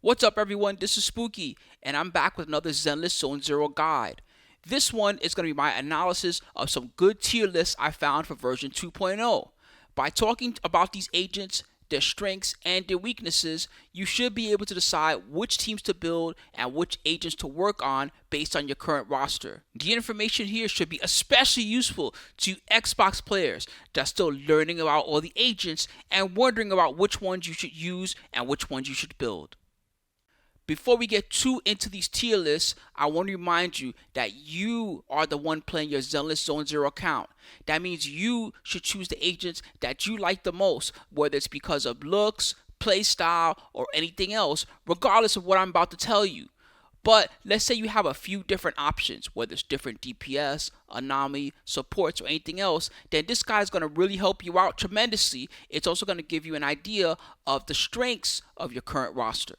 What's up everyone, this is Spooky, and I'm back with another Zenless Zone Zero guide. This one is going to be my analysis of some good tier lists I found for version 2.0. By talking about these agents, their strengths, and their weaknesses, you should be able to decide which teams to build and which agents to work on based on your current roster. The information here should be especially useful to Xbox players that are still learning about all the agents and wondering about which ones you should use and which ones you should build. Before we get too into these tier lists, I want to remind you that you are the one playing your Zenless Zone Zero account. That means you should choose the agents that you like the most, whether it's because of looks, play style, or anything else, regardless of what I'm about to tell you. But let's say you have a few different options, whether it's different DPS, anomaly, supports, or anything else, then this guy is going to really help you out tremendously. It's also going to give you an idea of the strengths of your current roster.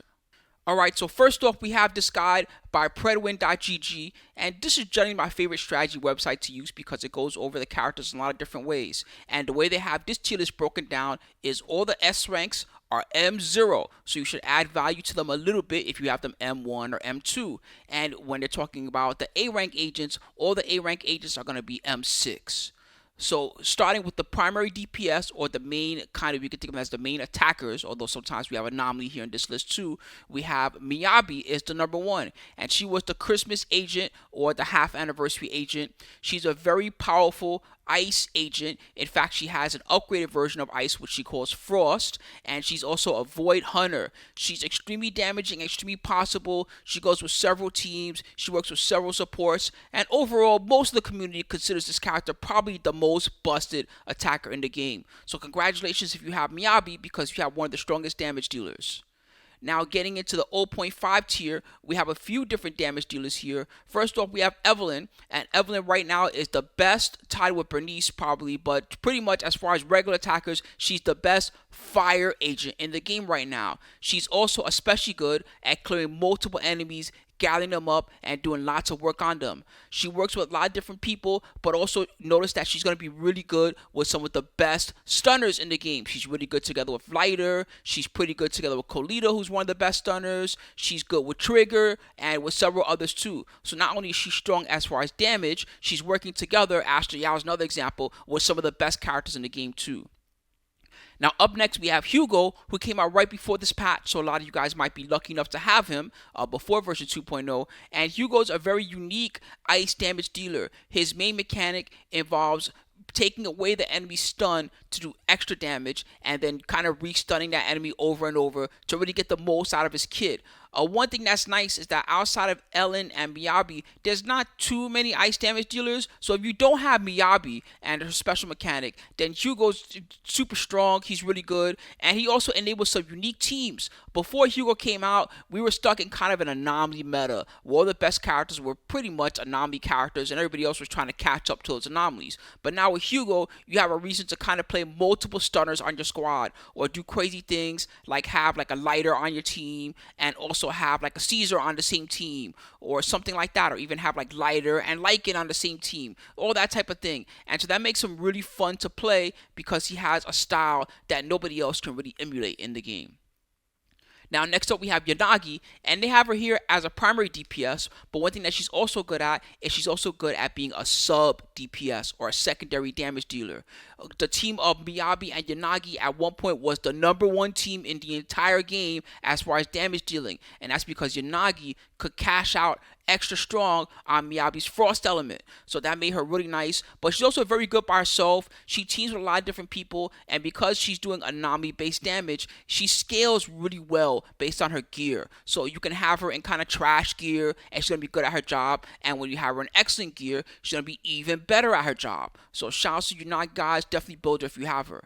Alright, so first off, we have this guide by Predwin.gg, and this is generally my favorite strategy website to use because it goes over the characters in a lot of different ways. And the way they have this tier list broken down is all the S ranks are M0, so you should add value to them a little bit if you have them M1 or M2. And when they're talking about the A rank agents, all the A rank agents are going to be M6. So starting with the primary DPS, or the main kind of, you can think of them as the main attackers, although sometimes we have anomaly here in this list too. We have Miyabi is the number one, and she was the Christmas agent or the half anniversary agent. She's a very powerful ice agent. In fact, she has an upgraded version of ice which she calls Frost, and she's also a void hunter. She's extremely damaging, extremely possible. She goes with several teams, she works with several supports, and overall most of the community considers this character probably the most busted attacker in the game. So congratulations if you have Miyabi, because you have one of the strongest damage dealers. Now getting into the 0.5 tier, we have a few different damage dealers here. First off, we have Evelyn, and Evelyn right now is the best, tied with Burnice probably, but pretty much as far as regular attackers, she's the best fire agent in the game right now. She's also especially good at clearing multiple enemies, gathering them up, and doing lots of work on them. She works with a lot of different people, but also notice that she's going to be really good with some of the best stunners in the game. She's really good together with Lighter. She's pretty good together with Koleda, who's one of the best stunners. She's good with Trigger and with several others too. So not only is she strong as far as damage, she's working together, Astra Yao is another example, with some of the best characters in the game too. Now up next we have Hugo, who came out right before this patch, so a lot of you guys might be lucky enough to have him before version 2.0. And Hugo's a very unique ice damage dealer. His main mechanic involves taking away the enemy's stun to do extra damage, and then kind of re-stunning that enemy over and over to really get the most out of his kit. One thing that's nice is that outside of Ellen and Miyabi, there's not too many ice damage dealers. So if you don't have Miyabi and her special mechanic, then Hugo's super strong, he's really good, and he also enables some unique teams. Before Hugo came out, we were stuck in kind of an anomaly meta, where all the best characters were pretty much anomaly characters and everybody else was trying to catch up to those anomalies. But now with Hugo, you have a reason to kind of play multiple stunners on your squad, or do crazy things like have like a Lighter on your team, and also have like a Caesar on the same team, or something like that, or even have like Lighter and Lycaon on the same team, all that type of thing. And so that makes him really fun to play because he has a style that nobody else can really emulate in the game. Now next up we have Yanagi, and they have her here as a primary DPS, but one thing that she's also good at is she's also good at being a sub DPS, or a secondary damage dealer. The team of Miyabi and Yanagi at one point was the number one team in the entire game as far as damage dealing, and that's because Yanagi could cash out extra strong on Miyabi's Frost element, so that made her really nice. But she's also very good by herself. She teams with a lot of different people, and because she's doing anomaly based damage, she scales really well based on her gear. So you can have her in kind of trash gear and she's gonna be good at her job, and when you have her in excellent gear, she's gonna be even better at her job. So shout out to you not guys, definitely build her if you have her.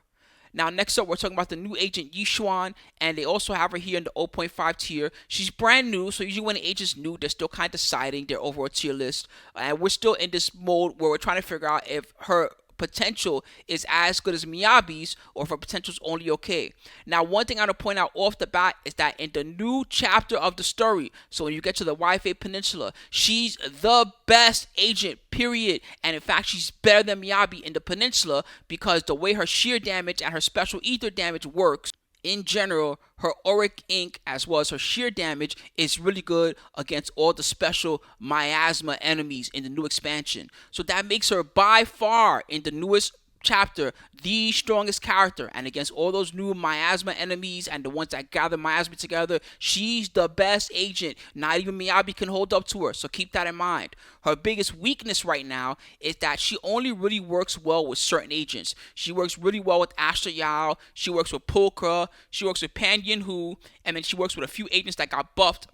Now next up we're talking about the new agent Yixuan, and they also have her here in the 0.5 tier. She's brand new, so usually when an agent's new, they're still kind of deciding their overall tier list, and we're still in this mode where we're trying to figure out if her potential is as good as Miyabi's, or if her potential is only okay. Now one thing I want to point out off the bat is that in the new chapter of the story, so when you get to the Wi-Fi Peninsula, she's the best agent, period. And in fact she's better than Miyabi in the peninsula, because the way her sheer damage and her special ether damage works in general, her auric ink as well as her sheer damage is really good against all the special miasma enemies in the new expansion. So that makes her by far in the newest chapter the strongest character, and against all those new miasma enemies and the ones that gather miasma together, she's the best agent. Not even Miyabi can hold up to her, so keep that in mind. Her biggest weakness right now is that she only really works well with certain agents. She works really well with Astra Yao, she works with Pulchra, she works with Pan Yin-Hu, and then she works with a few agents that got buffed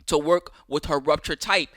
to work with her rupture type.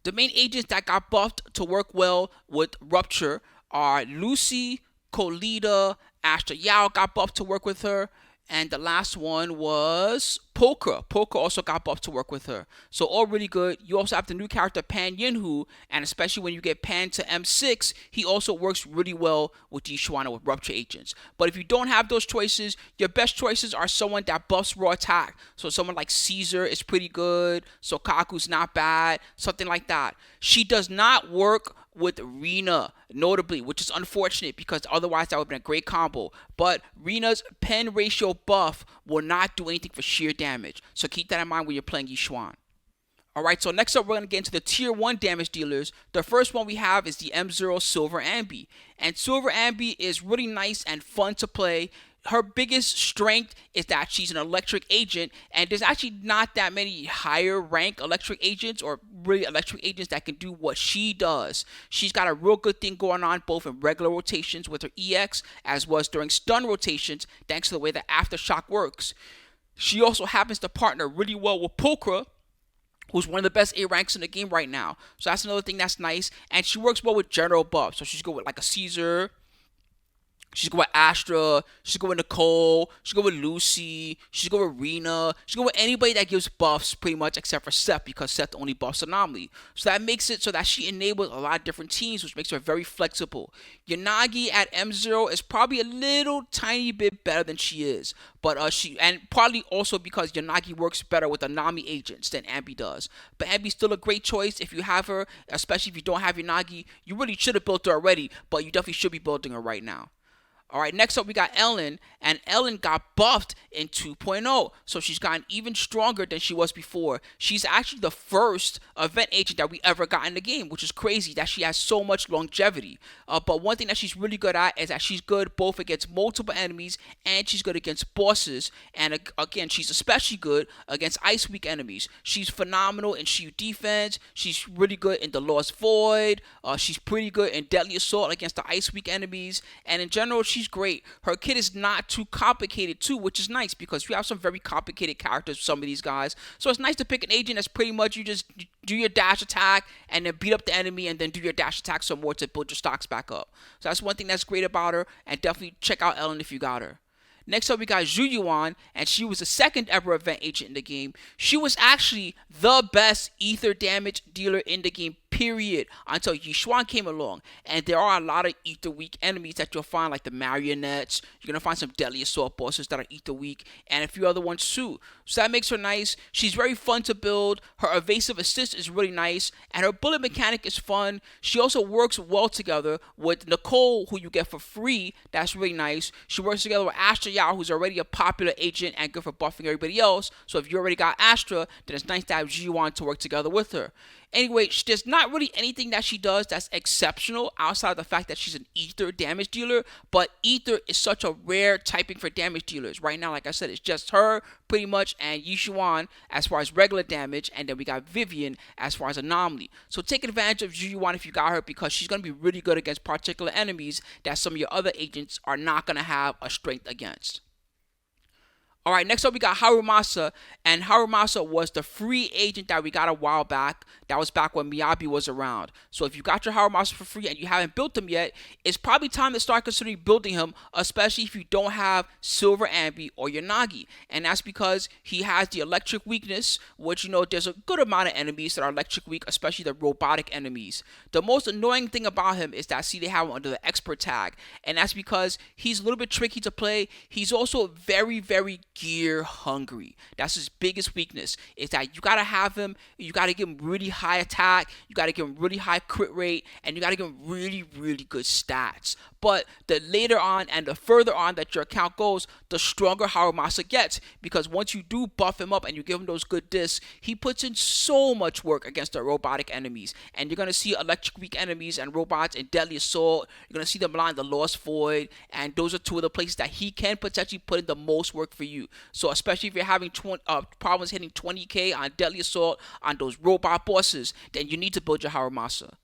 The main agents that got buffed to work well with rupture are Lucy, Koleda, Astra Yao got buffed to work with her, and the last one was Pulchra. Pulchra also got buffed to work with her. So all really good. You also have the new character Pan Yin-Hu, and especially when you get Pan to M6, he also works really well with Yixuan with Rupture agents. But if you don't have those choices, your best choices are someone that buffs raw attack. So someone like Caesar is pretty good. Soukaku's not bad. Something like that. She does not work with Rina, notably, which is unfortunate because otherwise that would have been a great combo. But Rina's pen ratio buff will not do anything for sheer damage. So keep that in mind when you're playing Yixuan. Alright, so next up we're going to get into the tier 1 damage dealers. The first one we have is the M0 Silver Anby. And Silver Anby is really nice and fun to play. Her biggest strength is that she's an electric agent, and there's actually not that many higher rank electric agents or really electric agents that can do what she does. She's got a real good thing going on both in regular rotations with her EX as well as during stun rotations thanks to the way that Aftershock works. She also happens to partner really well with Pulchra, who's one of the best A ranks in the game right now. So that's another thing that's nice, and she works well with general buffs. So she's good with like a Caesar. She's go with Astra, she's go with Nicole, she's go with Lucy, she's go with Rina, she's go with anybody that gives buffs pretty much except for Seth because Seth only buffs Anomaly. So that makes it so that she enables a lot of different teams, which makes her very flexible. Yanagi at M0 is probably a little tiny bit better than she is, but probably also because Yanagi works better with Anami agents than Anby does. But Anby's still a great choice if you have her, especially if you don't have Yanagi. You really should have built her already, but you definitely should be building her right now. Alright, next up we got Ellen, and Ellen got buffed in 2.0, so she's gotten even stronger than she was before. She's actually the first event agent that we ever got in the game, which is crazy that she has so much longevity. But one thing that she's really good at is that she's good both against multiple enemies and she's good against bosses, and again, she's especially good against Ice Weak enemies. She's phenomenal in Shiyu Defense, she's really good in the Lost Void, she's pretty good in Deadly Assault against the Ice Weak enemies, and in general, she's great. Her kit is not too complicated too, which is nice because we have some very complicated characters with some of these guys. So it's nice to pick an agent that's pretty much you just do your dash attack and then beat up the enemy and then do your dash attack some more to build your stocks back up. So that's one thing that's great about her, and definitely check out Ellen if you got her. Next up, we got Zhu Yuan, and she was the second ever event agent in the game. She was actually the best ether damage dealer in the game, period, until Yixuan came along. And there are a lot of ether weak enemies that you'll find, like the marionettes. You're going to find some deadly assault bosses that are ether weak, and a few other ones too. So that makes her nice. She's very fun to build. Her evasive assist is really nice, and her bullet mechanic is fun. She also works well together with Nicole, who you get for free. That's really nice. She works together with Astra Yao, who's already a popular agent and good for buffing everybody else. So if you already got Astra, then it's nice to have Zhu Yuan to work together with her. Anyway, there's not really anything that she does that's exceptional outside of the fact that she's an ether damage dealer, but ether is such a rare typing for damage dealers. Right now, like I said, it's just her pretty much and Yixuan as far as regular damage, and then we got Vivian as far as anomaly. So take advantage of Zhu Yuan if you got her, because she's going to be really good against particular enemies that some of your other agents are not going to have a strength against. Alright, next up we got Harumasa, and Harumasa was the free agent that we got a while back. That was back when Miyabi was around. So if you got your Harumasa for free and you haven't built him yet, it's probably time to start considering building him, especially if you don't have Silver Anby or Yanagi. And that's because he has the electric weakness, which, you know, there's a good amount of enemies that are electric weak, especially the robotic enemies. The most annoying thing about him is that, see, they have him under the expert tag, and that's because he's a little bit tricky to play. He's also very, very gear hungry. That's his biggest weakness, is that you gotta have him, you gotta give him really high attack, you gotta give him really high crit rate, and you gotta give him really, really good stats. But the later on and the further on that your account goes, the stronger Harumasa gets, because once you do buff him up and you give him those good discs, he puts in so much work against the robotic enemies. And you're gonna see electric weak enemies and robots in Deadly Assault. You're gonna see them line the Lost Void, and those are two of the places that he can potentially put in the most work for you. So especially if you're having problems hitting 20k on Deadly Assault on those robot bosses, then you need to build your Harumasa.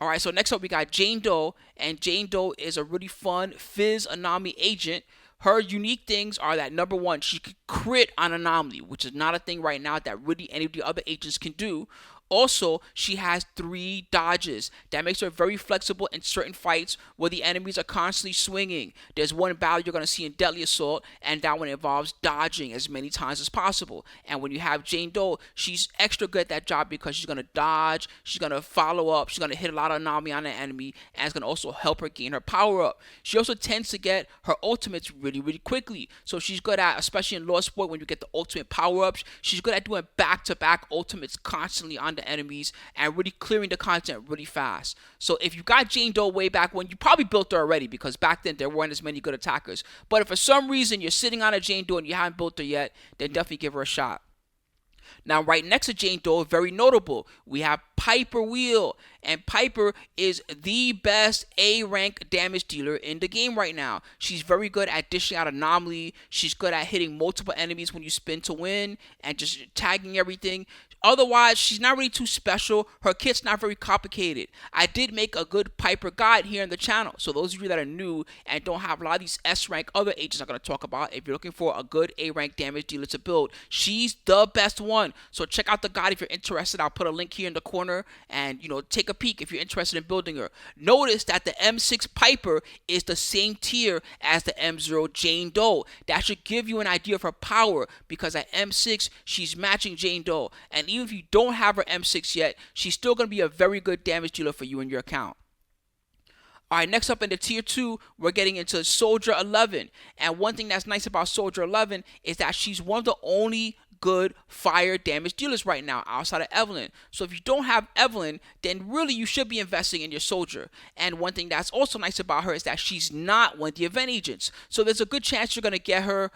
Alright, so next up we got Jane Doe, and Jane Doe is a really fun Fizz Anomaly agent. Her unique things are that, number one, she could crit on Anomaly, which is not a thing right now that really any of the other agents can do. Also, she has 3 dodges. That makes her very flexible in certain fights where the enemies are constantly swinging. There's one battle you're going to see in Deadly Assault, and that one involves dodging as many times as possible. And when you have Jane Doe, she's extra good at that job because she's going to dodge, she's going to follow up, she's going to hit a lot of anomaly on the enemy, and it's going to also help her gain her power up. She also tends to get her ultimates really, really quickly. So she's good at, especially in Lost Void, when you get the ultimate power-ups, she's good at doing back-to-back ultimates constantly on the enemies and really clearing the content really fast. So if you got Jane Doe way back when, you probably built her already, because back then there weren't as many good attackers. But if for some reason you're sitting on a Jane Doe and you haven't built her yet, then definitely give her a shot. Now, right next to Jane Doe, very notable, we have Piper Wheel. And Piper is the best A-rank damage dealer in the game right now. She's very good at dishing out Anomaly. She's good at hitting multiple enemies when you spin to win and just tagging everything. Otherwise, she's not really too special. Her kit's not very complicated. I did make a good Piper guide here in the channel. So those of you that are new and don't have a lot of these S-rank other agents I'm going to talk about, if you're looking for a good A-rank damage dealer to build, she's the best one. So check out the guide if you're interested. I'll put a link here in the corner, and take a peek if you're interested in building her. Notice that the M6 Piper is the same tier as the M0 Jane Doe. That should give you an idea of her power, because at M6 she's matching Jane Doe, and even if you don't have her M6 yet, she's still going to be a very good damage dealer for you in your account. Alright, next up in the tier 2, we're getting into Soldier 11. And one thing that's nice about Soldier 11 is that she's one of the only good fire damage dealers right now outside of Evelyn. So if you don't have Evelyn, then really you should be investing in your soldier. And one thing that's also nice about her is that she's not one of the event agents. So there's a good chance you're going to get her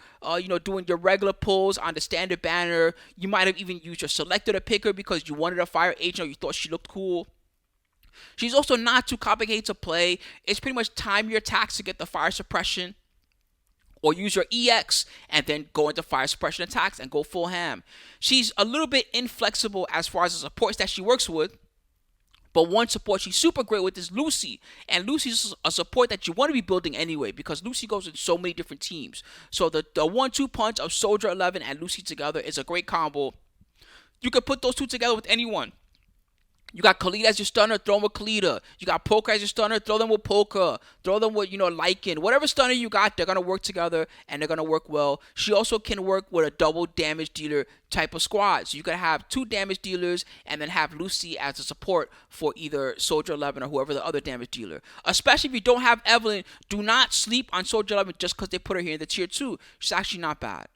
doing your regular pulls on the standard banner. You might have even used your selector to pick her because you wanted a fire agent or you thought she looked cool. She's also not too complicated to play. It's pretty much time your attacks to get the fire suppression, or use your EX and then go into fire suppression attacks and go full ham. She's a little bit inflexible as far as the supports that she works with, but one support she's super great with is Lucy. And Lucy's a support that you want to be building anyway, because Lucy goes in so many different teams. So the 1-2 punch of Soldier 11 and Lucy together is a great combo. You can put those two together with anyone. You got Koleda as your stunner, throw them with Koleda. You got Pulchra as your stunner, throw them with Pulchra. Throw them with, Lycaon. Whatever stunner you got, they're going to work together, and they're going to work well. She also can work with a double damage dealer type of squad. So you can have 2 damage dealers, and then have Lucy as a support for either Soldier 11 or whoever the other damage dealer. Especially if you don't have Evelyn, do not sleep on Soldier 11 just because they put her here in the tier 2. She's actually not bad.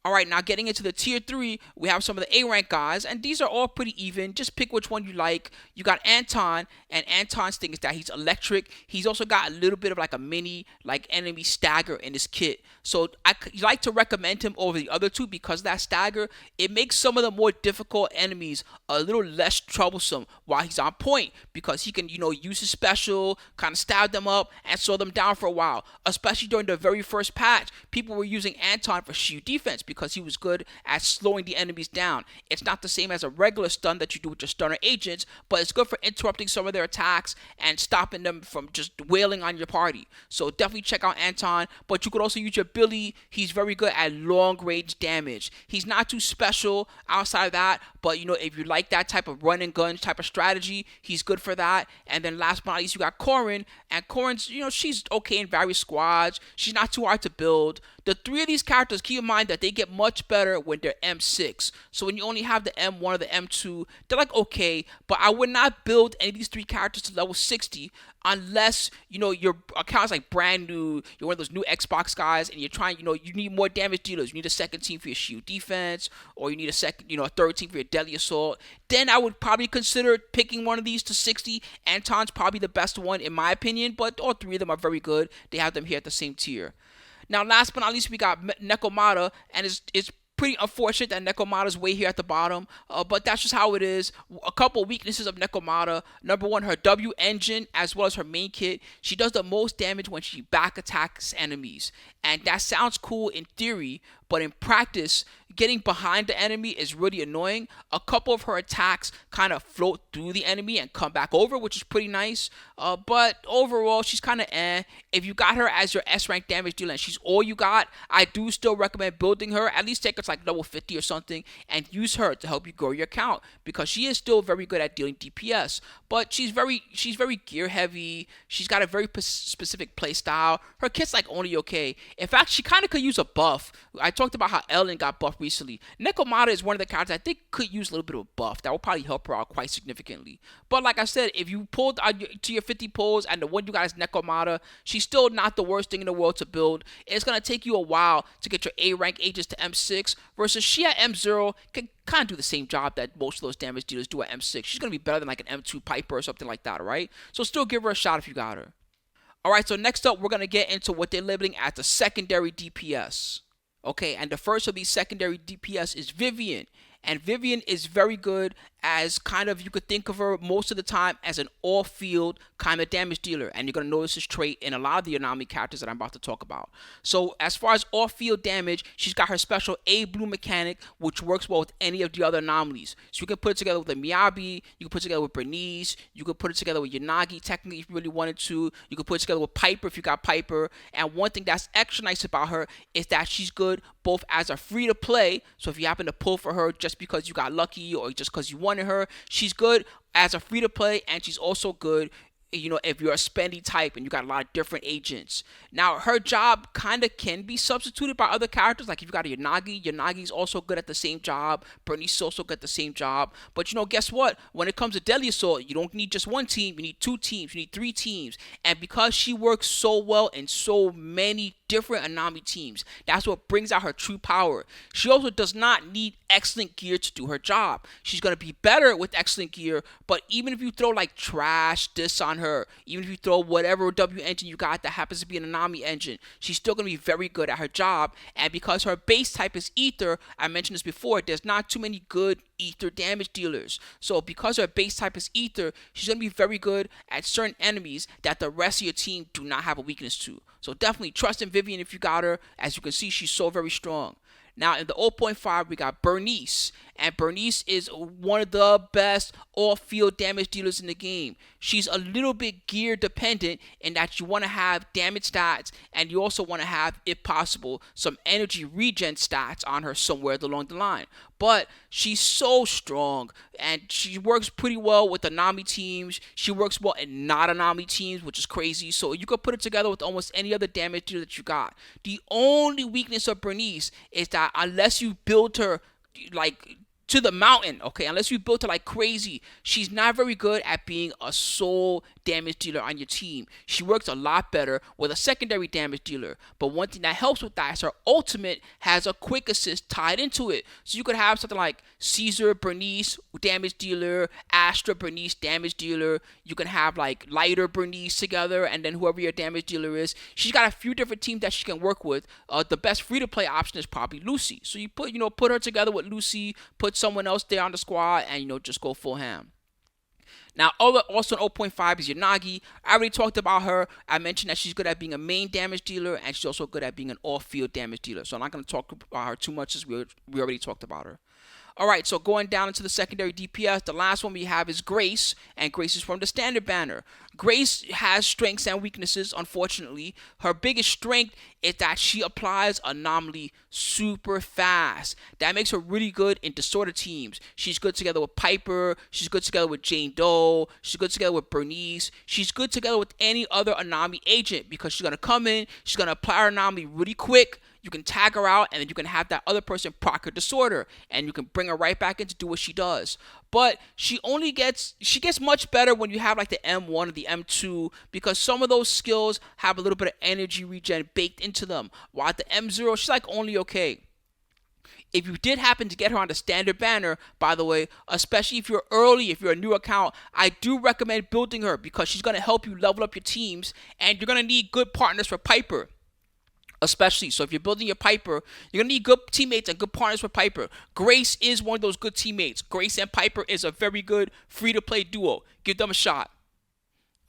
Alright, now getting into the tier 3, we have some of the A-rank guys, and these are all pretty even. Just pick which one you like. You got Anton, and Anton's thing is that he's electric. He's also got a little bit of like a mini enemy stagger in his kit. So I like to recommend him over the other two because that stagger, it makes some of the more difficult enemies a little less troublesome while he's on point, because he can, use his special, kind of stab them up and slow them down for a while. Especially during the very first patch, people were using Anton for Shiyu Defense because he was good at slowing the enemies down. It's not the same as a regular stun that you do with your stunner agents, but it's good for interrupting some of their attacks and stopping them from just wailing on your party. So definitely check out Anton, but you could also use your Billy. He's very good at long range damage. He's not too special outside of that, but if you like that type of run and gun type of strategy, he's good for that. And then last but not least, you got Corin, and Corin's, she's okay in various squads. She's not too hard to build. The three of these characters, keep in mind that they get much better when they're M6. So when you only have the M1 or the M2, they're like okay, but I would not build any of these three characters to level 60 unless, your account's like brand new, you're one of those new Xbox guys, and you're trying, you need more damage dealers. You need a second team for your Shiyu Defense, or you need a third team for your Deadly Assault. Then I would probably consider picking one of these to 60. Anton's probably the best one in my opinion, but all three of them are very good. They have them here at the same tier. Now, last but not least, we got Nekomata, and it's pretty unfortunate that Nekomata's way here at the bottom, but that's just how it is. A couple weaknesses of Nekomata. Number one, her W engine as well as her main kit. She does the most damage when she back attacks enemies, and that sounds cool in theory, but in practice, getting behind the enemy is really annoying. A couple of her attacks kind of float through the enemy and come back over, which is pretty nice. But overall, she's kind of eh. If you got her as your S rank damage dealer and she's all you got, I do still recommend building her. At least take her to like level 50 or something and use her to help you grow your account, because she is still very good at dealing DPS. But she's very gear heavy. She's got a very specific play style. Her kit's like only okay. In fact, she kind of could use a buff. I talked about how Ellen got buffed recently. Nekomata is one of the characters I think could use a little bit of a buff. That will probably help her out quite significantly. But like I said, if you pulled to your 50 pulls and the one you got is Nekomata, she's still not the worst thing in the world to build. It's going to take you a while to get your A rank agents to M6, versus she at M0 can kind of do the same job that most of those damage dealers do at M6. She's going to be better than like an M2 Piper or something like that, right? So still give her a shot if you got her. Alright, so next up, we're going to get into what they're labeling as the secondary DPS. Okay, and the first of these secondary DPS is Vivian. And Vivian is very good as kind of, you could think of her most of the time as an all-field kind of damage dealer. And you're going to notice this trait in a lot of the Anami characters that I'm about to talk about. So as far as all-field damage, she's got her special A blue mechanic, which works well with any of the other anomalies. So you can put it together with the Miyabi, you can put it together with Burnice, you could put it together with Yanagi, technically, if you really wanted to. You could put it together with Piper if you got Piper. And one thing that's extra nice about her is that she's good both as a free-to-play, so if you happen to pull for her just because you got lucky or just because you wanted her, she's good as a free-to-play, and she's also good if you're a spendy type and you got a lot of different agents. Now, her job kind of can be substituted by other characters. Like if you got a Yanagi's also good at the same job. Burnice is also good at the same job. But guess what? When it comes to Deadly Assault, you don't need just one team. You need two teams. You need three teams. And because she works so well in so many different Anami teams, that's what brings out her true power. She also does not need excellent gear to do her job. She's going to be better with excellent gear, but even if you throw like trash this on her, even if you throw whatever W engine you got that happens to be an Anami engine, she's still going to be very good at her job. And because her base type is Ether, I mentioned this before, there's not too many good Ether damage dealers. So because her base type is Ether, she's going to be very good at certain enemies that the rest of your team do not have a weakness to. So definitely trust in Vivian if you got her. As you can see, she's so very strong. Now in the 0.5, we got Burnice. And Burnice is one of the best all-field damage dealers in the game. She's a little bit gear dependent in that you want to have damage stats, and you also want to have, if possible, some energy regen stats on her somewhere along the line. But she's so strong, and she works pretty well with Anami teams. She works well in not Anami teams, which is crazy. So you could put it together with almost any other damage dealer that you got. The only weakness of Burnice is that unless you build her like to the mountain, okay, unless you built her like crazy, she's not very good at being a sole damage dealer on your team. She works a lot better with a secondary damage dealer. But one thing that helps with that is her ultimate has a quick assist tied into it. So you could have something like Caesar Burnice damage dealer, Astra Burnice damage dealer. You can have like Lighter Burnice together, and then whoever your damage dealer is. She's got a few different teams that she can work with. The best free-to-play option is probably Lucy. So you put her together with Lucy, put someone else there on the squad, and just go full ham. Now, also in 0.5 is Yanagi. I already talked about her. I mentioned that she's good at being a main damage dealer, and she's also good at being an off-field damage dealer. So I'm not going to talk about her too much, as we already talked about her. Alright, so going down into the secondary DPS, the last one we have is Grace, and Grace is from the standard banner. Grace has strengths and weaknesses, unfortunately. Her biggest strength is that she applies anomaly super fast. That makes her really good in disorder teams. She's good together with Piper, she's good together with Jane Doe, she's good together with Burnice, she's good together with any other anomaly agent, because she's going to come in, she's going to apply her anomaly really quick. you can tag her out, and then you can have that other person proc her disorder, and you can bring her right back in to do what she does. But she gets much better when you have like the M1 or the M2, because some of those skills have a little bit of energy regen baked into them, while at the M0 she's like only okay. If you did happen to get her on the standard banner, by the way, especially if you're early, if you're a new account, I do recommend building her, because she's going to help you level up your teams, and you're going to need good partners for Piper. Especially, so if you're building your Piper, you're going to need good teammates and good partners for Piper. Grace is one of those good teammates. Grace and Piper is a very good free-to-play duo. Give them a shot.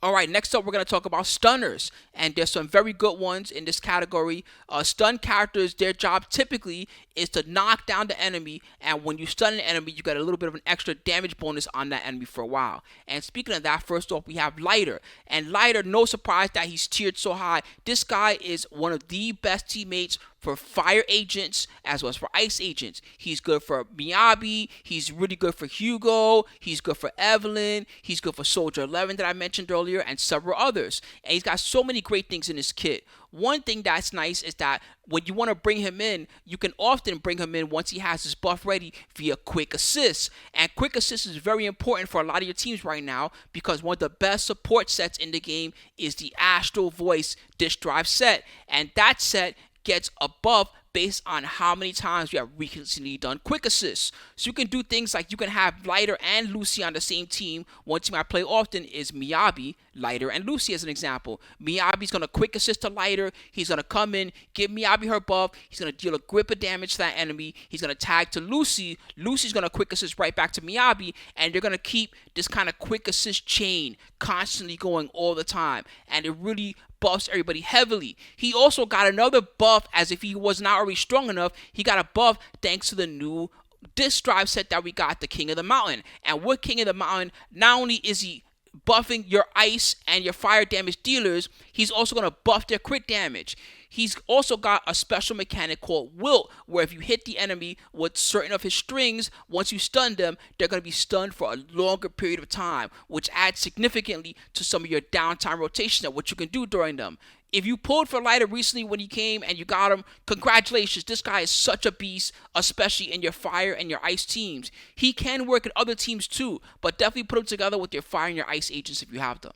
Alright, next up we're going to talk about stunners, and there's some very good ones in this category. Stun characters, their job typically is to knock down the enemy, and when you stun an enemy, you get a little bit of an extra damage bonus on that enemy for a while. And speaking of that, first off we have Lighter, and Lighter, no surprise that he's tiered so high. This guy is one of the best teammates for fire agents as well as for ice agents. He's good for Miyabi, he's really good for Hugo, he's good for Evelyn, he's good for Soldier 11 that I mentioned earlier, and several others. And he's got so many great things in his kit. One thing that's nice is that when you want to bring him in, you can often bring him in once he has his buff ready via Quick Assist. And Quick Assist is very important for a lot of your teams right now, because one of the best support sets in the game is the Astral Voice Disk Drive set. And that set gets a buff based on how many times you have recently done Quick Assist. So you can do things like you can have Lighter and Lucy on the same team. One team I play often is Miyabi, Lighter, and Lucy as an example. Miyabi's going to Quick Assist to Lighter. He's going to come in, give Miyabi her buff. He's going to deal a grip of damage to that enemy. He's going to tag to Lucy. Lucy's going to Quick Assist right back to Miyabi. And they're going to keep this kind of Quick Assist chain constantly going all the time. And it really buffs everybody heavily. He also got another buff, as if he was not already strong enough. He got a buff thanks to the new disk drive set that we got, the King of the Mountain. And with King of the Mountain, not only is he buffing your ice and your fire damage dealers, he's also going to buff their crit damage. He's also got a special mechanic called Wilt, where if you hit the enemy with certain of his strings, once you stun them, they're going to be stunned for a longer period of time, which adds significantly to some of your downtime rotation of what you can do during them. If you pulled for Lighter recently when he came and you got him, congratulations. This guy is such a beast, especially in your fire and your ice teams. He can work in other teams too, but definitely put him together with your fire and your ice agents if you have them.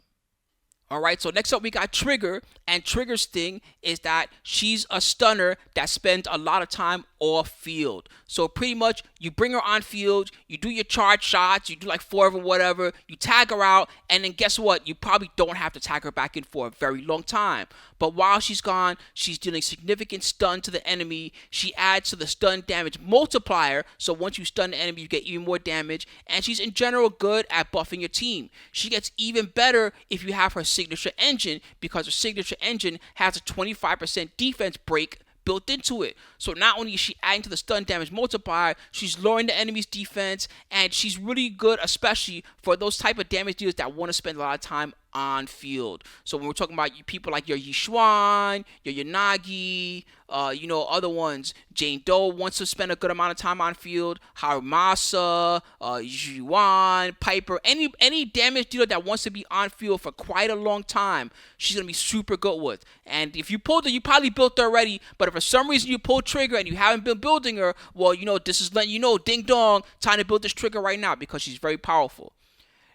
Alright, so next up we got Trigger, and Trigger's thing is that she's a stunner that spends a lot of time off field. So pretty much you bring her on field, you do your charge shots, you do like 4 of them, whatever, you tag her out, and then guess what? You probably don't have to tag her back in for a very long time. But while she's gone, she's dealing significant stun to the enemy. She adds to the stun damage multiplier, so once you stun the enemy, you get even more damage. And she's in general good at buffing your team. She gets even better if you have her signature engine, because her signature engine has a 25% defense break built into it. So not only is she adding to the stun damage multiplier, she's lowering the enemy's defense, and she's really good, especially for those type of damage dealers that want to spend a lot of time on field. So when we're talking about people like your Yixuan, your Yanagi, other ones, Jane Doe wants to spend a good amount of time on field, Harumasa, Zhu Yuan, Piper, any damage dealer that wants to be on field for quite a long time, she's going to be super good with. And if you pulled her, you probably built her already, but if for some reason you pulled Trigger and you haven't been building her, well, this is letting you know, ding dong, time to build this Trigger right now, because she's very powerful.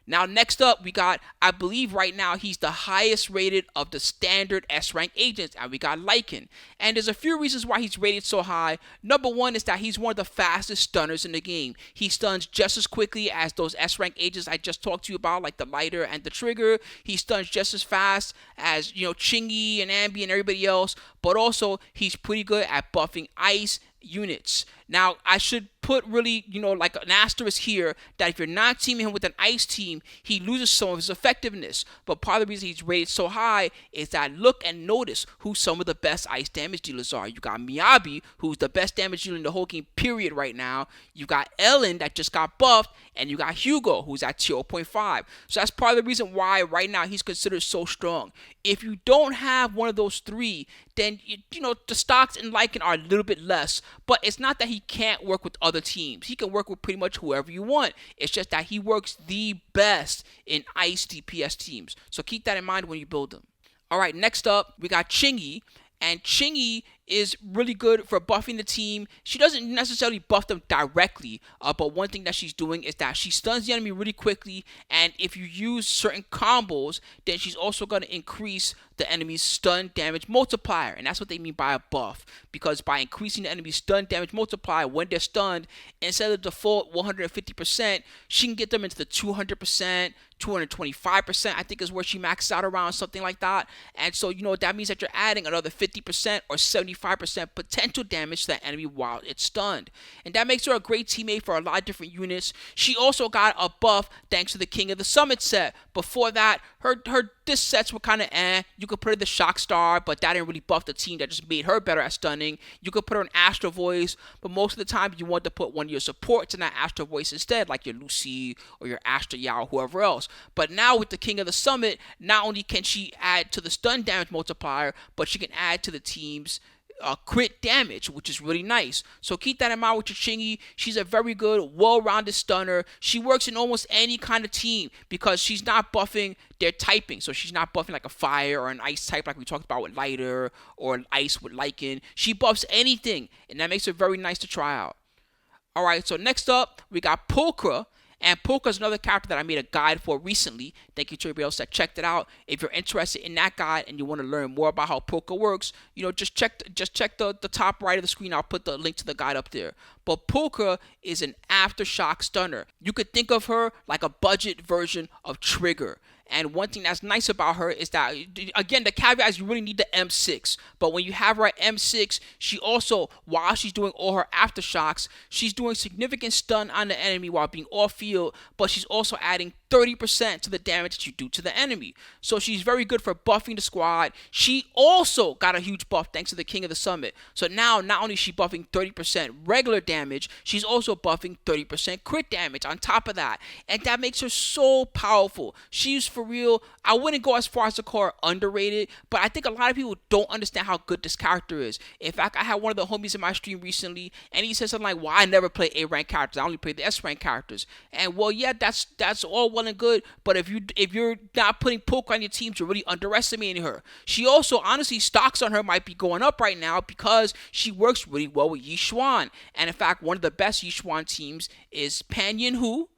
Now, next up, we got, I believe right now, he's the highest rated of the standard S-rank agents, and we got Lycaon. And there's a few reasons why he's rated so high. Number one is that he's one of the fastest stunners in the game. He stuns just as quickly as those S-rank agents I just talked to you about, like the Lighter and the Trigger. He stuns just as fast as, Qingyi and Anby and everybody else, but also he's pretty good at buffing ice units. Now, I should put really, like an asterisk here, that if you're not teaming him with an ice team, he loses some of his effectiveness. But part of the reason he's rated so high is that look and notice who some of the best ice damage dealers are. You got Miyabi, who's the best damage dealer in the whole game, period, right now. You got Ellen, that just got buffed, and you got Hugo, who's at 0.5. So that's part of the reason why right now he's considered so strong. If you don't have one of those three, then, the stocks in Lycaon are a little bit less. But it's not that he can't work with other teams. He can work with pretty much whoever you want. It's just that he works the best in ice DPS teams. So keep that in mind when you build them. All right, next up, we got Qingyi. And Qingyi is really good for buffing the team. She doesn't necessarily buff them directly, but one thing that she's doing is that she stuns the enemy really quickly, and if you use certain combos, then she's also going to increase the enemy's stun damage multiplier, and that's what they mean by a buff, because by increasing the enemy's stun damage multiplier when they're stunned, instead of the default 150%, she can get them into the 200%, 225%, I think is where she maxes out around, something like that. And so, that means that you're adding another 50% or 75% potential damage to the enemy while it's stunned. And that makes her a great teammate for a lot of different units. She also got a buff thanks to the King of the Summit set. Before that, her disc sets were kind of You could put her in the Shock Star, but that didn't really buff the team. That just made her better at stunning. You could put her in Astra Voice, but most of the time you want to put one of your supports in that Astra Voice instead, like your Lucy or your Astra Yao, whoever else. But now with the King of the Summit, not only can she add to the stun damage multiplier, but she can add to the team's crit damage, which is really nice. So keep that in mind with your Qingyi. She's a very good, well-rounded stunner. She works in almost any kind of team because she's not buffing their typing. So she's not buffing like a fire or an ice type like we talked about with Lighter or an ice with Lycaon. She buffs anything, and that makes her very nice to try out. Alright, so next up, we got Pulchra. And Pulchra is another character that I made a guide for recently. Thank you to everybody else that checked it out. If you're interested in that guide and you want to learn more about how Pulchra works, just check the top right of the screen. I'll put the link to the guide up there. But Pulchra is an aftershock stunner. You could think of her like a budget version of Trigger. And one thing that's nice about her is that, again, the caveat is you really need the M6. But when you have her at M6, she also, while she's doing all her aftershocks, she's doing significant stun on the enemy while being off field, but she's also adding 30% to the damage that you do to the enemy. So she's very good for buffing the squad. She also got a huge buff thanks to the King of the Summit. So now, not only is she buffing 30% regular damage, she's also buffing 30% crit damage on top of that. And that makes her so powerful. She's, for real, I wouldn't go as far as to call her underrated, but I think a lot of people don't understand how good this character is. In fact, I had one of the homies in my stream recently, and he said something like, well, I never play A-rank characters. I only play the S-rank characters. And, well, yeah, that's all well and good, but if you're not putting Pulchra on your teams, you're really underestimating her. She also, honestly, stocks on her might be going up right now because she works really well with Yixuan. And, in fact, one of the best Yixuan teams is Pan Yin-Hu,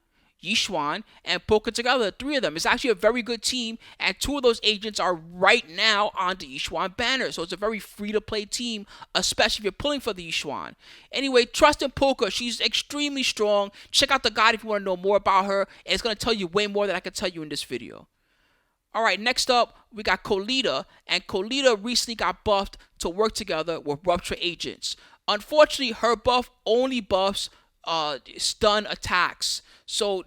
Yixuan, and Pulchra together. Three of them. It's actually a very good team, and two of those agents are right now on the Yixuan banner. So it's a very free-to-play team, especially if you're pulling for the Yixuan. Anyway, trust in Pulchra. She's extremely strong. Check out the guide if you want to know more about her, and it's going to tell you way more than I can tell you in this video. Alright, next up, we got Koleda, and Koleda recently got buffed to work together with Rupture agents. Unfortunately, her buff only buffs stun attacks. So,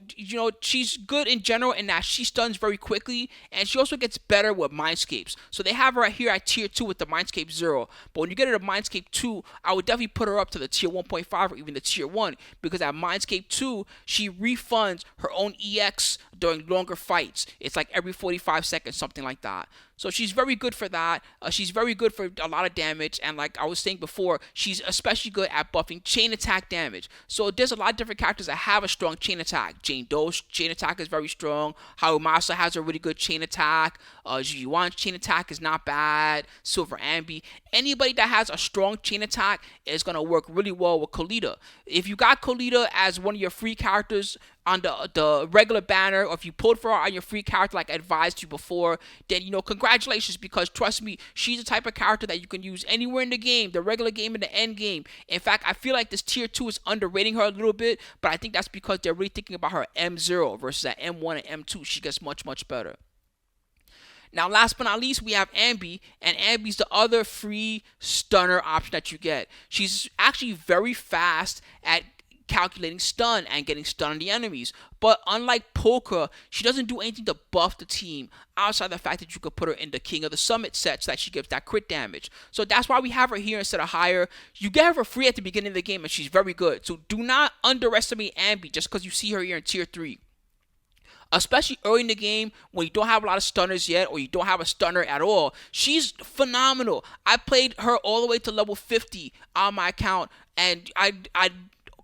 she's good in general in that she stuns very quickly, and she also gets better with Mindscapes. So they have her here at tier 2 with the Mindscape 0. But when you get her to Mindscape 2, I would definitely put her up to the tier 1.5 or even the tier 1, because at Mindscape 2, she refunds her own EX during longer fights. It's like every 45 seconds, something like that. So she's very good for that. She's very good for a lot of damage. And like I was saying before, she's especially good at buffing chain attack damage. So there's a lot of different characters that have a strong chain attack. Jane Doe's chain attack is very strong. Harumasa has a really good chain attack. Zhu Yuan's chain attack is not bad. Silver Anby. Anybody that has a strong chain attack is going to work really well with Koleda. If you got Koleda as one of your free characters on the regular banner, or if you pulled for her on your free character like I advised you before, then congratulations, because trust me, she's the type of character that you can use anywhere in the game, the regular game and the end game. In fact, I feel like this tier 2 is underrating her a little bit, but I think that's because they're really thinking about her M0 versus at M1 and M2. She gets much, much better. Now, last but not least, we have Anby, and Anby's the other free stunner option that you get. She's actually very fast at calculating stun and getting stun on the enemies. But unlike Pulchra, she doesn't do anything to buff the team outside the fact that you could put her in the King of the Summit set so that she gives that crit damage. So that's why we have her here instead of higher. You get her for free at the beginning of the game, and she's very good. So do not underestimate Anby just because you see her here in tier 3. Especially early in the game when you don't have a lot of stunners yet, or you don't have a stunner at all. She's phenomenal. I played her all the way to level 50 on my account, and I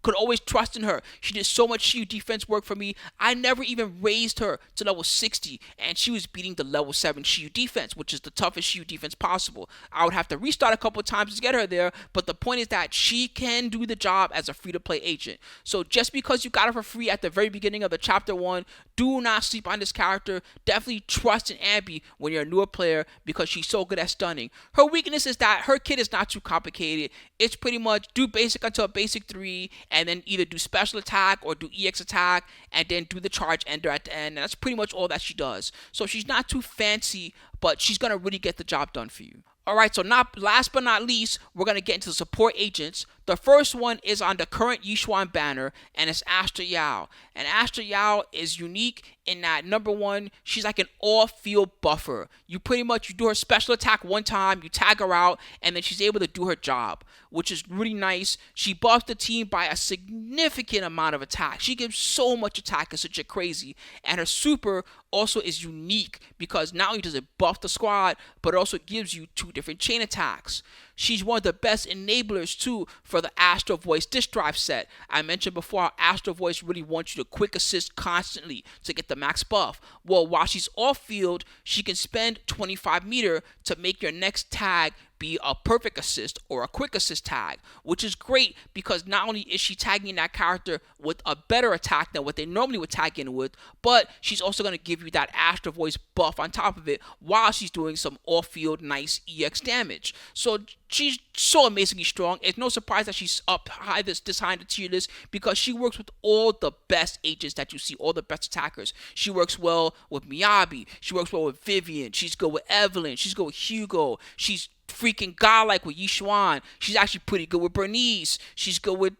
could always trust in her. She did so much Shiyu defense work for me. I never even raised her to level 60, and she was beating the level 7 Shiyu defense, which is the toughest Shiyu defense possible. I would have to restart a couple times to get her there, but the point is that she can do the job as a free-to-play agent. So just because you got her for free at the very beginning of the chapter 1, do not sleep on this character. Definitely trust in Anby when you're a newer player because she's so good at stunning. Her weakness is that her kit is not too complicated. It's pretty much do basic until basic 3, and then either do special attack or do EX attack, and then do the charge ender at the end. And that's pretty much all that she does. So she's not too fancy, but she's going to really get the job done for you. Alright, so last but not least, we're going to get into the support agents. The first one is on the current Yixuan banner, and it's Astra Yao. And Astra Yao is unique in that, number one, she's like an all-field buffer. You do her special attack one time, you tag her out, and then she's able to do her job, which is really nice. She buffs the team by a significant amount of attack. She gives so much attack, it's such a crazy. And her super also is unique because not only does it buff the squad, but it also gives you 2 different chain attacks. She's one of the best enablers too for the Astro Voice Disk Drive set. I mentioned before how Astro Voice really wants you to quick assist constantly to get the max buff. Well, while she's off field, she can spend 25 meter to make your next tag be a perfect assist or a quick assist tag, which is great because not only is she tagging that character with a better attack than what they normally would tag in with, but she's also going to give you that Astro Voice buff on top of it while she's doing some off-field nice EX damage. So she's so amazingly strong. It's no surprise that she's up high this high in the tier list because she works with all the best agents that you see, all the best attackers. She works well with Miyabi. She works well with Vivian. She's good with Evelyn. She's good with Hugo. She's freaking godlike with Yixuan. She's actually pretty good with Burnice. She's good with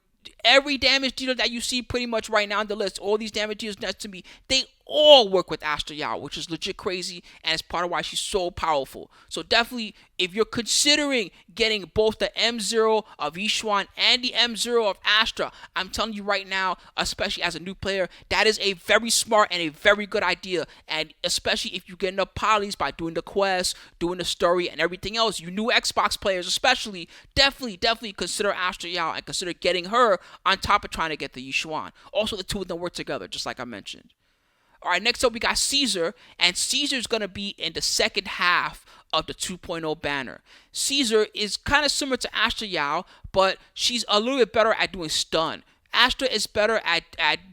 every damage dealer that you see pretty much right now on the list. All these damage dealers next to me, they all work with Astra Yao, which is legit crazy, and it's part of why she's so powerful. So definitely, if you're considering getting both the M0 of Yixuan and the M0 of Astra, I'm telling you right now, especially as a new player, that is a very smart and a very good idea. And especially if you get enough polys by doing the quest, doing the story, and everything else, you new Xbox players especially, definitely consider Astra Yao and consider getting her on top of trying to get the Yixuan. Also, the two of them work together, just like I mentioned. Alright, next up we got Caesar, and Caesar's going to be in the second half of the 2.0 banner. Caesar is kind of similar to Astra Yao, but she's a little bit better at doing stun. Astra is better at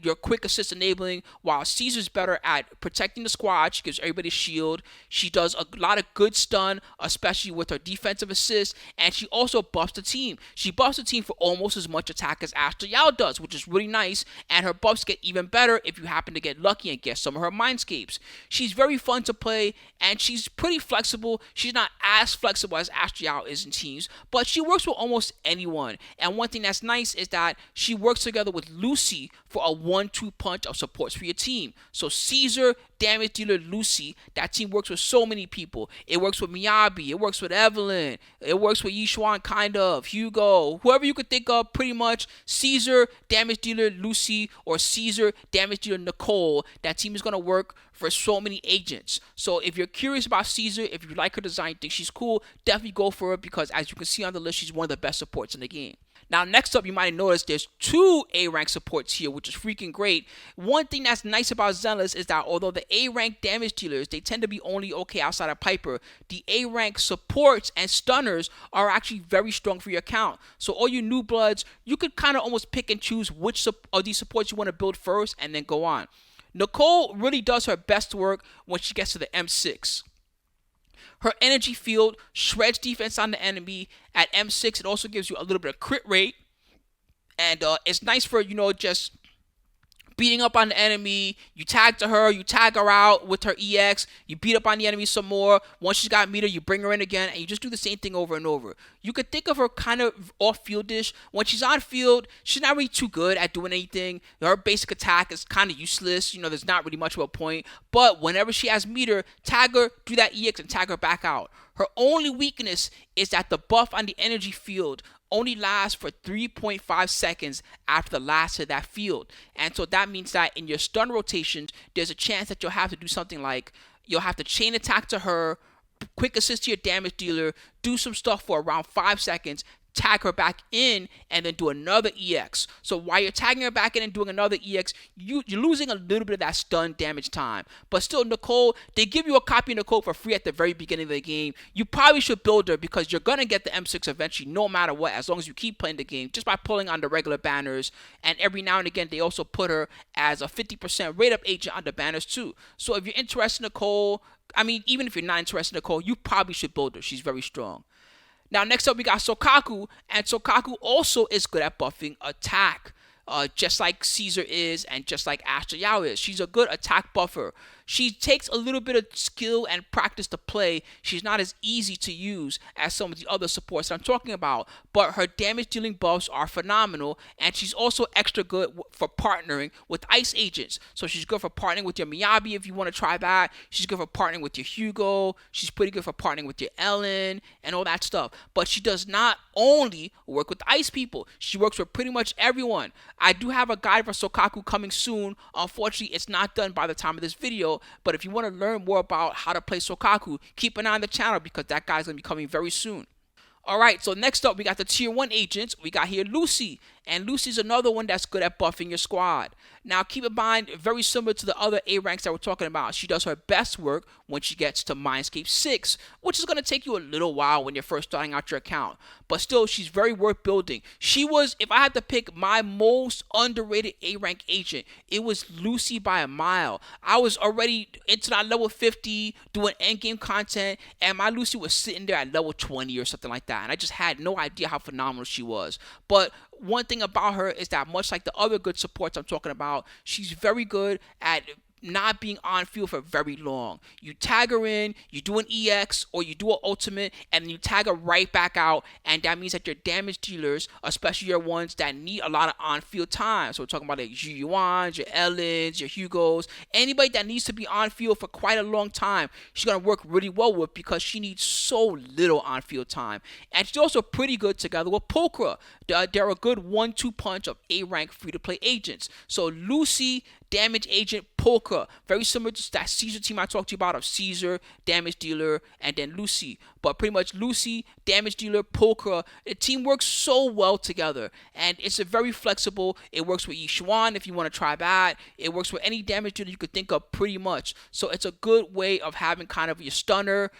your quick assist enabling, while Caesar's better at protecting the squad. She gives everybody a shield. She does a lot of good stun, especially with her defensive assist, and she also buffs the team. She buffs the team for almost as much attack as Astra Yao does, which is really nice, and her buffs get even better if you happen to get lucky and get some of her mindscapes. She's very fun to play, and she's pretty flexible. She's not as flexible as Astra Yao is in teams, but she works with almost anyone. And one thing that's nice is that she works together with Lucy for a 1-2 punch of supports for your team. So Caesar, damage dealer, Lucy, that team works with so many people. It works with Miyabi, it works with Evelyn, it works with Yixuan, kind of, Hugo, whoever you could think of, pretty much. Caesar, damage dealer, Lucy, or Caesar, damage dealer, Nicole. That team is going to work for so many agents. So if you're curious about Caesar, if you like her design, think she's cool, definitely go for her because as you can see on the list, she's one of the best supports in the game. Now, next up, you might have noticed there's 2 A-rank supports here, which is freaking great. One thing that's nice about Zenless is that although the A-rank damage dealers, they tend to be only okay outside of Piper, the A-rank supports and stunners are actually very strong for your account. So all you new bloods, you could kind of almost pick and choose which of these supports you want to build first and then go on. Nicole really does her best work when she gets to the M6. Her energy field shreds defense on the enemy. At M6, it also gives you a little bit of crit rate. And it's nice for, just beating up on the enemy. You tag to her, you tag her out with her EX, you beat up on the enemy some more. Once she's got meter, you bring her in again, and you just do the same thing over and over. You could think of her kind of off-fieldish. When she's on field, she's not really too good at doing anything. Her basic attack is kind of useless. There's not really much of a point. But whenever she has meter, tag her, do that EX, and tag her back out. Her only weakness is that the buff on the energy field only lasts for 3.5 seconds after the last of that field. And so that means that in your stun rotations, there's a chance that you'll have to do something like you'll have to chain attack to her, quick assist to your damage dealer, do some stuff for around 5 seconds, tag her back in and then do another EX. So while you're tagging her back in and doing another EX, you're losing a little bit of that stun damage time. But still, Nicole, they give you a copy of Nicole for free at the very beginning of the game. You probably should build her because you're going to get the M6 eventually no matter what, as long as you keep playing the game, just by pulling on the regular banners. And every now and again, they also put her as a 50% rate up agent on the banners too. So if you're interested in Nicole, I mean, even if you're not interested in Nicole, you probably should build her. She's very strong. Now, next up, we got Soukaku, and Soukaku also is good at buffing attack, just like Caesar is and just like Astra Yao is. She's a good attack buffer. She takes a little bit of skill and practice to play. She's not as easy to use as some of the other supports that I'm talking about, but her damage dealing buffs are phenomenal, and she's also extra good for partnering with ice agents. So she's good for partnering with your Miyabi if you want to try that. She's good for partnering with your Hugo. She's pretty good for partnering with your Ellen and all that stuff. But she does not only work with ice people. She works with pretty much everyone. I do have a guide for Soukaku coming soon. Unfortunately, it's not done by the time of this video. But if you want to learn more about how to play Soukaku, keep an eye on the channel because that guy's going to be coming very soon. Alright, so next up we got the tier 1 agents. We got here Lucy. And Lucy's another one that's good at buffing your squad. Now keep in mind, very similar to the other A ranks that we're talking about, she does her best work when she gets to Mindscape 6, which is going to take you a little while when you're first starting out your account. But still, she's very worth building. She was, if I had to pick my most underrated A rank agent, it was Lucy by a mile. I was already into that level 50, doing endgame content, and my Lucy was sitting there at level 20 or something like that. And I just had no idea how phenomenal she was. But one thing about her is that much like the other good supports I'm talking about, she's very good at not being on field for very long. You tag her in, you do an EX or you do an ultimate, and then you tag her right back out, and that means that your damage dealers, especially your ones that need a lot of on-field time, so we're talking about like Zhu Yuans, your Ellens, your Hugos, anybody that needs to be on field for quite a long time, she's going to work really well with because she needs so little on-field time. And she's also pretty good together with Pulchra. They're a good 1-2 punch of A-rank free-to-play agents. So Lucy, damage agent, Pulchra, very similar to that Caesar team I talked to you about of Caesar, damage dealer, and then Lucy. But pretty much Lucy, damage dealer, Pulchra, the team works so well together. And it's a very flexible. It works with Yixuan if you want to try that. It works with any damage dealer you could think of pretty much. So it's a good way of having kind of your stunner,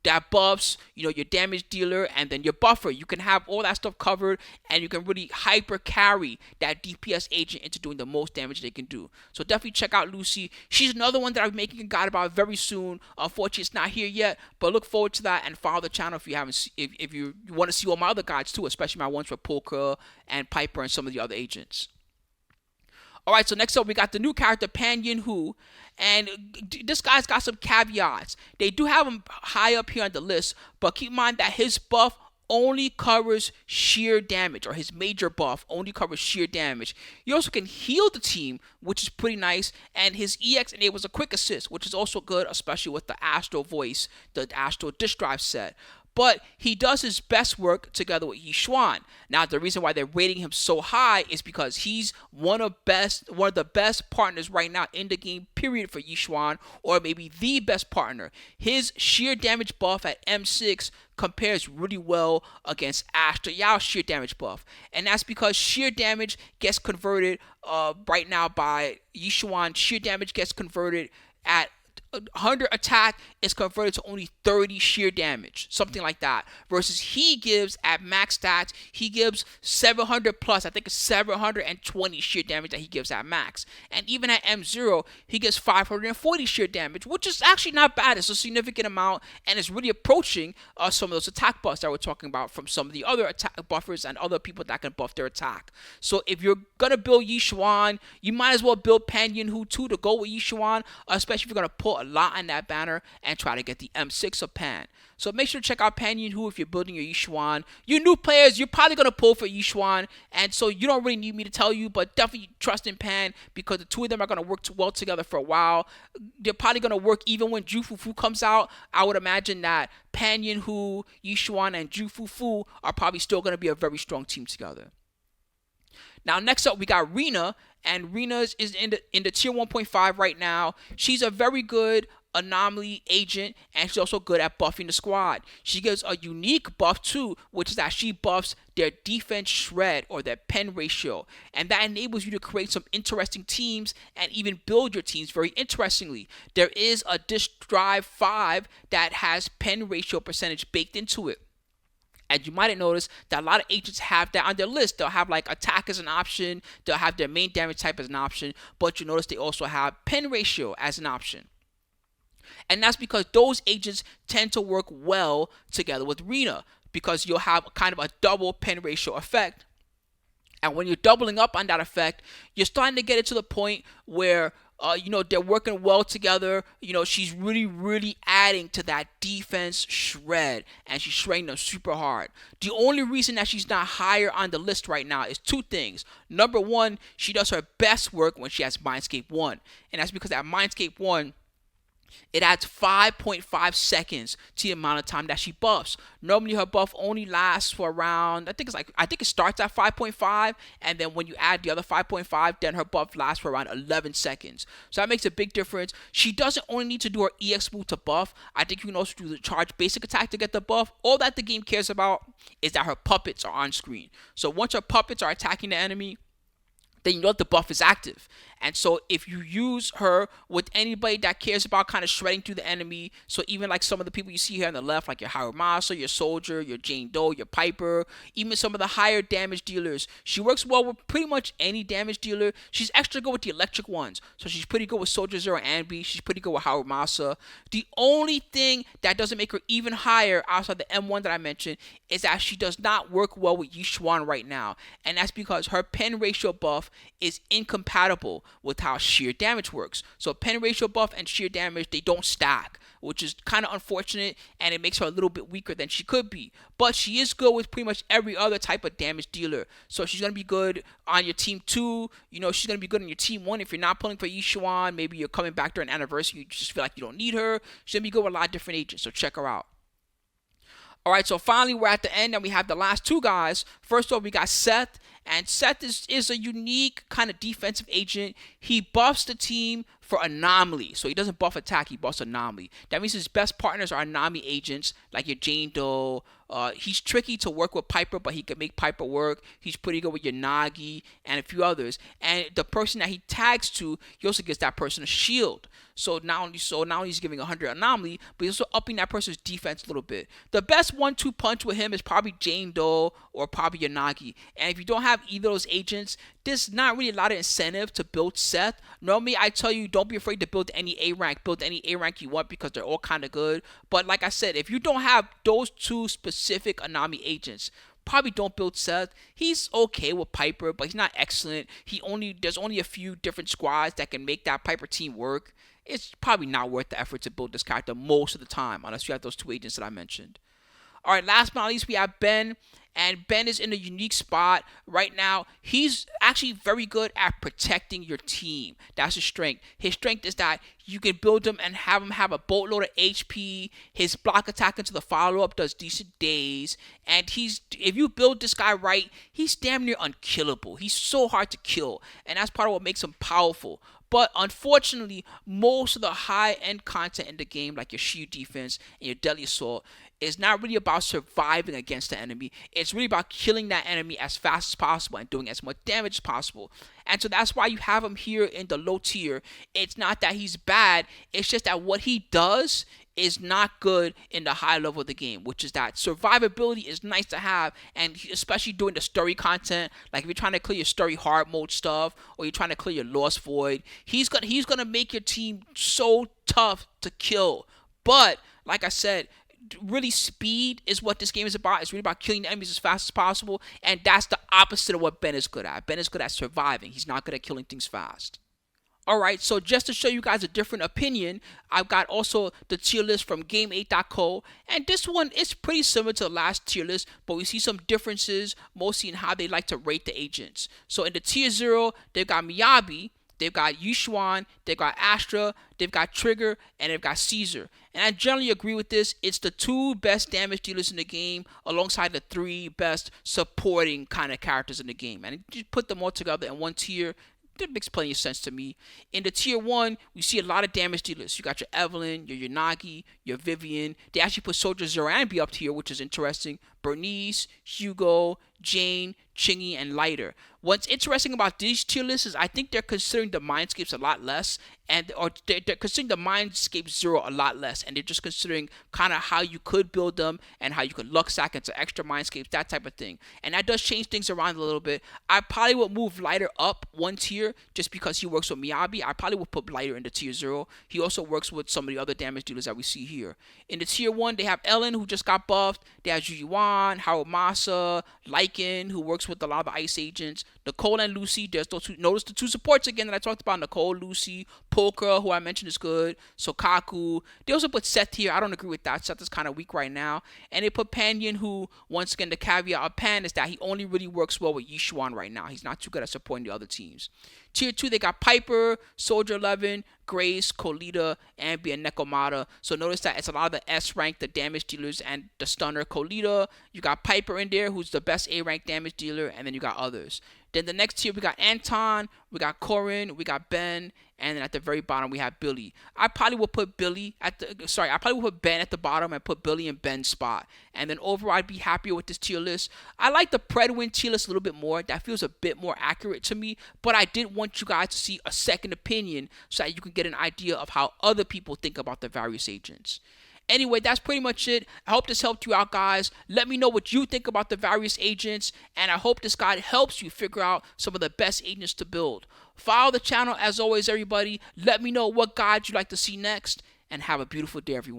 that buffs, your damage dealer, and then your buffer. You can have all that stuff covered, and you can really hyper carry that DPS agent into doing the most damage they can do. So definitely check out Lucy. She's another one that I'm making a guide about very soon. Unfortunately, it's not here yet, but look forward to that and follow the channel if you haven't. If you want to see all my other guides too, especially my ones for Pulchra and Piper and some of the other agents. Alright, so next up we got the new character Pan Yin Hu, and this guy's got some caveats. They do have him high up here on the list, but keep in mind that his buff only covers sheer damage, or his major buff only covers sheer damage. He also can heal the team, which is pretty nice, and his EX enables a quick assist, which is also good, especially with the Astro voice, the Astro disk drive set. But he does his best work together with Yixuan. Now, the reason why they're rating him so high is because he's one of the best partners right now in the game, period, for Yixuan, or maybe the best partner. His sheer damage buff at M6 compares really well against Astra Yao's sheer damage buff. And that's because sheer damage gets converted right now by Yixuan. Sheer damage gets converted at 100 attack is converted to only 30 sheer damage, something like that. Versus he gives at max stats, he gives 700 plus, I think it's 720 sheer damage that he gives at max. And even at M0, he gives 540 sheer damage, which is actually not bad. It's a significant amount, and it's really approaching some of those attack buffs that we're talking about from some of the other attack buffers and other people that can buff their attack. So if you're gonna build Yixuan, you might as well build Pan Yin Hu too to go with Yixuan, especially if you're gonna put a lot on that banner and try to get the M6 of Pan. So make sure to check out Pan Yin Hu if you're building your Yixuan. You new players, you're probably going to pull for Yixuan, and so you don't really need me to tell you, but definitely trust in Pan because the two of them are going to work well together for a while. They're probably going to work even when Zhu Fufu comes out. I would imagine that Pan Yin Hu, Yixuan, and Zhu Fufu are probably still going to be a very strong team together. Now, next up, we got Rena, and Rena is in the tier 1.5 right now. She's a very good anomaly agent, and she's also good at buffing the squad. She gives a unique buff too, which is that she buffs their defense shred or their pen ratio, and that enables you to create some interesting teams and even build your teams very interestingly. There is a Disk Drive 5 that has pen ratio percentage baked into it. And you might have noticed that a lot of agents have that on their list. They'll have like attack as an option, they'll have their main damage type as an option, but you notice they also have pen ratio as an option. And that's because those agents tend to work well together with Rina, because you'll have kind of a double pen ratio effect. And when you're doubling up on that effect, you're starting to get it to the point where they're working well together. She's really adding to that defense shred, and she's shredding them super hard. The only reason that she's not higher on the list right now is two things. Number one, she does her best work when she has Mindscape 1, and that's because at Mindscape 1, it adds 5.5 seconds to the amount of time that she buffs. Normally her buff only lasts for around, I think it starts at 5.5, and then when you add the other 5.5, then her buff lasts for around 11 seconds. So that makes a big difference. She doesn't only need to do her EX move to buff. I think you can also do the charge basic attack to get the buff. All that the game cares about is that her puppets are on screen. So once her puppets are attacking the enemy, then you know the buff is active. And so if you use her with anybody that cares about kind of shredding through the enemy, so even like some of the people you see here on the left, like your Harumasa, your Soldier, your Jane Doe, your Piper, even some of the higher damage dealers, she works well with pretty much any damage dealer. She's extra good with the electric ones. So she's pretty good with Soldier Zero Anby. She's pretty good with Harumasa. The only thing that doesn't make her even higher outside the M1 that I mentioned is that she does not work well with Yixuan right now. And that's because her pen ratio buff is incompatible with how sheer damage works. So pen ratio buff and sheer damage, they don't stack, which is kind of unfortunate, and it makes her a little bit weaker than she could be. But she is good with pretty much every other type of damage dealer. So she's going to be good on your team 2. She's going to be good on your team 1 if you're not pulling for Yixuan. Maybe you're coming back during anniversary, you just feel like you don't need her. She's going to be good with a lot of different agents, so check her out. Alright, so finally we're at the end and we have the last two guys. First off, we got Seth. And Seth is a unique kind of defensive agent. He buffs the team for anomaly. So he doesn't buff attack, he buffs anomaly. That means his best partners are anomaly agents, like your Jane Doe. He's tricky to work with Piper, but he can make Piper work. He's pretty good with Yanagi and a few others. And the person that he tags to, he also gives that person a shield. So not only he's giving 100 anomaly, but he's also upping that person's defense a little bit. The best 1-2 punch with him is probably Jane Doe or probably Yanagi. And if you don't have either of those agents, there's not really a lot of incentive to build Seth. Normally, I tell you, don't be afraid to build any A rank. Build any A rank you want because they're all kind of good. But like I said, if you don't have those two specific anomaly agents, probably don't build Seth. He's okay with Piper, but he's not excellent. There's only a few different squads that can make that Piper team work. It's probably not worth the effort to build this character most of the time, unless you have those two agents that I mentioned. All right, last but not least, we have Ben. And Ben is in a unique spot right now. He's actually very good at protecting your team. That's his strength. His strength is that you can build him and have him have a boatload of HP. His block attack into the follow-up does decent days. And if you build this guy right, he's damn near unkillable. He's so hard to kill. And that's part of what makes him powerful. But unfortunately, most of the high-end content in the game, like your Shiyu Defense and your Deadly Assault, is not really about surviving against the enemy. It's really about killing that enemy as fast as possible and doing as much damage as possible. And so that's why you have him here in the low tier. It's not that he's bad. It's just that what he does is not good in the high level of the game, which is that survivability is nice to have, and especially during the story content, like if you're trying to clear your story hard mode stuff, or you're trying to clear your Lost Void, he's gonna make your team so tough to kill. But like I said, really speed is what this game is about. It's really about killing the enemies as fast as possible, and that's the opposite of what Ben is good at. Ben is good at surviving. He's not good at killing things fast. Alright, so just to show you guys a different opinion, I've got also the tier list from Game8.co, and this one is pretty similar to the last tier list, but we see some differences, mostly in how they like to rate the agents. So in the tier 0, they've got Miyabi, they've got Yixuan, they've got Astra, they've got Trigger, and they've got Caesar. And I generally agree with this. It's the 2 best damage dealers in the game, alongside the 3 best supporting kind of characters in the game. And you put them all together in one tier, that makes plenty of sense to me. In the tier 1, we see a lot of damage dealers. You got your Evelyn, your Yanagi, your Vivian. They actually put Soldier Zero Anby up here, which is interesting. Burnice, Hugo, Jane, Qingyi, and Lighter. What's interesting about these tier lists is I think they're considering the mindscapes a lot less, or they're considering the mindscape 0 a lot less, and they're just considering kind of how you could build them and how you could luck sack into extra mindscapes, that type of thing. And that does change things around a little bit. I probably would move Lighter up 1 tier just because he works with Miyabi. I probably would put Lighter into tier 0. He also works with some of the other damage dealers that we see here. In the tier 1, they have Ellen, who just got buffed. They have Zhu Yuan, Harumasa, Lycaon, who works with a lot of the ice agents. Nicole and Lucy, there's those two. Notice the 2 supports again that I talked about. Nicole, Lucy, Pulchra, who I mentioned is good. Soukaku. They also put Seth here. I don't agree with that. Seth is kind of weak right now. And they put Panyan, who, once again, the caveat of Pan is that he only really works well with Yixuan right now. He's not too good at supporting the other teams. Tier 2, they got Piper, Soldier 11, Grace, Koleda, Anby, and Nekomata. So notice that it's a lot of the S rank, the damage dealers, and the stunner Koleda. You got Piper in there, who's the best A rank damage dealer, and then you got others. Then the next tier, we got Anton, we got Corin, we got Ben, and then at the very bottom, we have Billy. I probably would put Ben at the bottom and put Billy in Ben's spot. And then overall, I'd be happier with this tier list. I like the Predwin tier list a little bit more. That feels a bit more accurate to me, but I did want you guys to see a second opinion so that you can get an idea of how other people think about the various agents. Anyway, that's pretty much it. I hope this helped you out, guys. Let me know what you think about the various agents, and I hope this guide helps you figure out some of the best agents to build. Follow the channel as always, everybody. Let me know what guides you'd like to see next, and have a beautiful day, everyone.